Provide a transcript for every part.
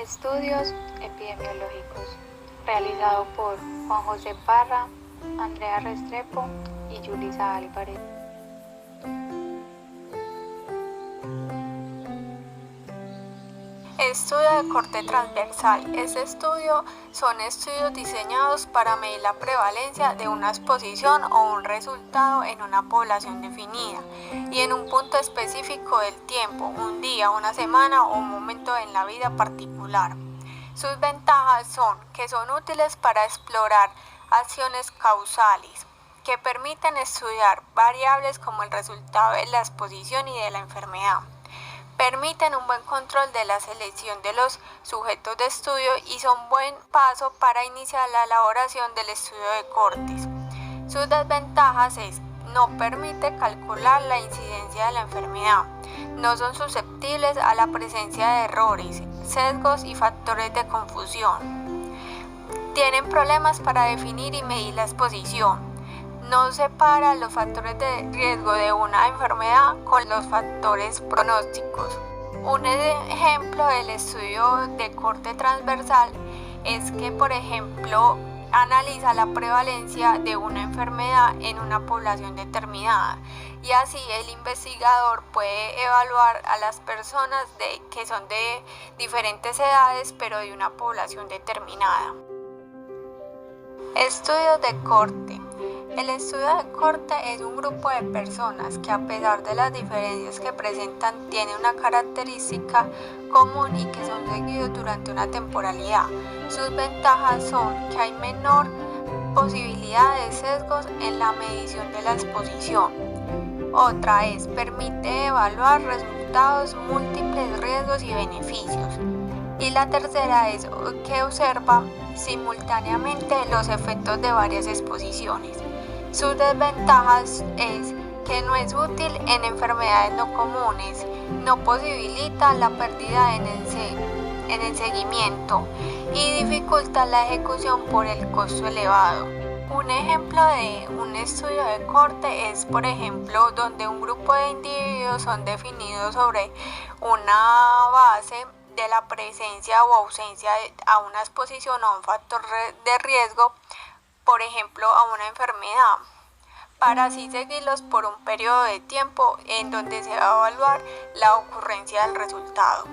Estudios epidemiológicos, realizado por Juan José Parra, Andrea Restrepo y Yulisa Álvarez. Estudio de corte transversal. Este estudio son estudios diseñados para medir la prevalencia de una exposición o un resultado en una población definida y en un punto específico del tiempo, un día, una semana o un momento en la vida particular. Sus ventajas son que son útiles para explorar acciones causales, que permiten estudiar variables como el resultado de la exposición y de la enfermedad. Permiten un buen control de la selección de los sujetos de estudio y son buen paso para iniciar la elaboración del estudio de cortes. Sus desventajas es: no permite calcular la incidencia de la enfermedad, no son susceptibles a la presencia de errores, sesgos y factores de confusión. Tienen problemas para definir y medir la exposición. No separa los factores de riesgo de una enfermedad con los factores pronósticos. Un ejemplo del estudio de corte transversal es que, por ejemplo, analiza la prevalencia de una enfermedad en una población determinada y así el investigador puede evaluar a las personas que son de diferentes edades pero de una población determinada. Estudios de corte. El estudio de corte es un grupo de personas que, a pesar de las diferencias que presentan, tienen una característica común y que son seguidos durante una temporalidad. Sus ventajas son que hay menor posibilidad de sesgos en la medición de la exposición. Otra es, permite evaluar resultados, múltiples riesgos y beneficios. Y la tercera es que observa simultáneamente los efectos de varias exposiciones. Sus desventajas es que no es útil en enfermedades no comunes, no posibilita la pérdida en el seguimiento y dificulta la ejecución por el costo elevado. Un ejemplo de un estudio de corte es, por ejemplo, donde un grupo de individuos son definidos sobre una base de la presencia o ausencia a una exposición o a un factor de riesgo, por ejemplo, a una enfermedad, para así seguirlos por un periodo de tiempo en donde se va a evaluar la ocurrencia del resultado.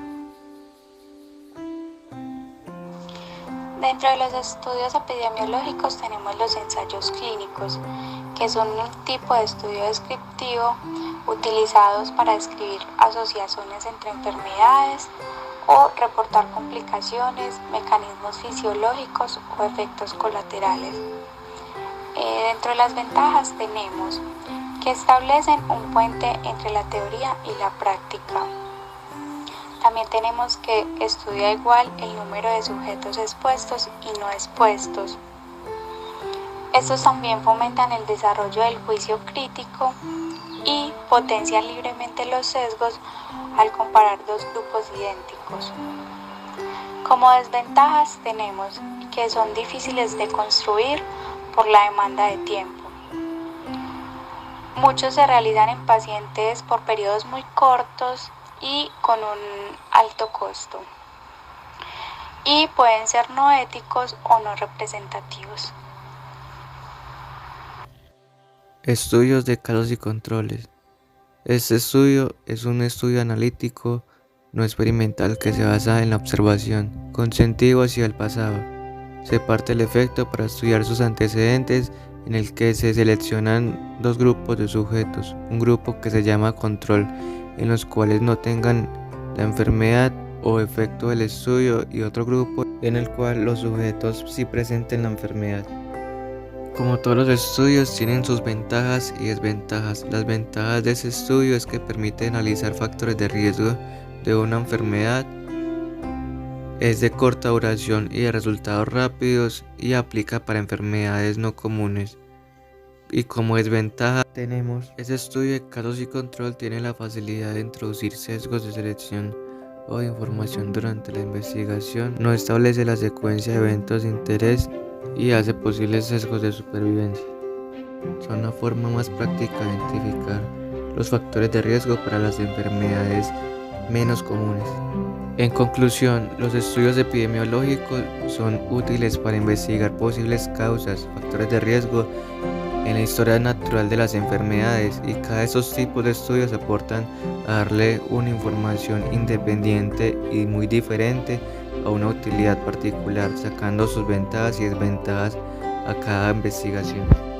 Dentro de los estudios epidemiológicos tenemos los ensayos clínicos, que son un tipo de estudio descriptivo utilizados para describir asociaciones entre enfermedades o reportar complicaciones, mecanismos fisiológicos o efectos colaterales. Dentro de las ventajas tenemos que establecen un puente entre la teoría y la práctica. También tenemos que estudia igual el número de sujetos expuestos y no expuestos. Estos también fomentan el desarrollo del juicio crítico y potencian libremente los sesgos al comparar dos grupos idénticos. Como desventajas tenemos que son difíciles de construir por la demanda de tiempo. Muchos se realizan en pacientes por periodos muy cortos y con un alto costo. Y pueden ser no éticos o no representativos. Estudios de casos y controles. Este estudio es un estudio analítico no experimental que se basa en la observación, con sentido hacia el pasado. Se parte el efecto para estudiar sus antecedentes, en el que se seleccionan dos grupos de sujetos, un grupo que se llama control, en los cuales no tengan la enfermedad o efecto del estudio, y otro grupo en el cual los sujetos sí presenten la enfermedad. Como todos los estudios, tienen sus ventajas y desventajas. Las ventajas de ese estudio es que permite analizar factores de riesgo de una enfermedad, es de corta duración y de resultados rápidos y aplica para enfermedades no comunes. Y como desventaja tenemos, ese estudio de casos y control tiene la facilidad de introducir sesgos de selección o de información durante la investigación, no establece la secuencia de eventos de interés y hace posibles sesgos de supervivencia. Son una forma más práctica de identificar los factores de riesgo para las enfermedades menos comunes. En conclusión, los estudios epidemiológicos son útiles para investigar posibles causas, factores de riesgo en la historia natural de las enfermedades, y cada de esos tipos de estudios aportan a darle una información independiente y muy diferente a una utilidad particular, sacando sus ventajas y desventajas a cada investigación.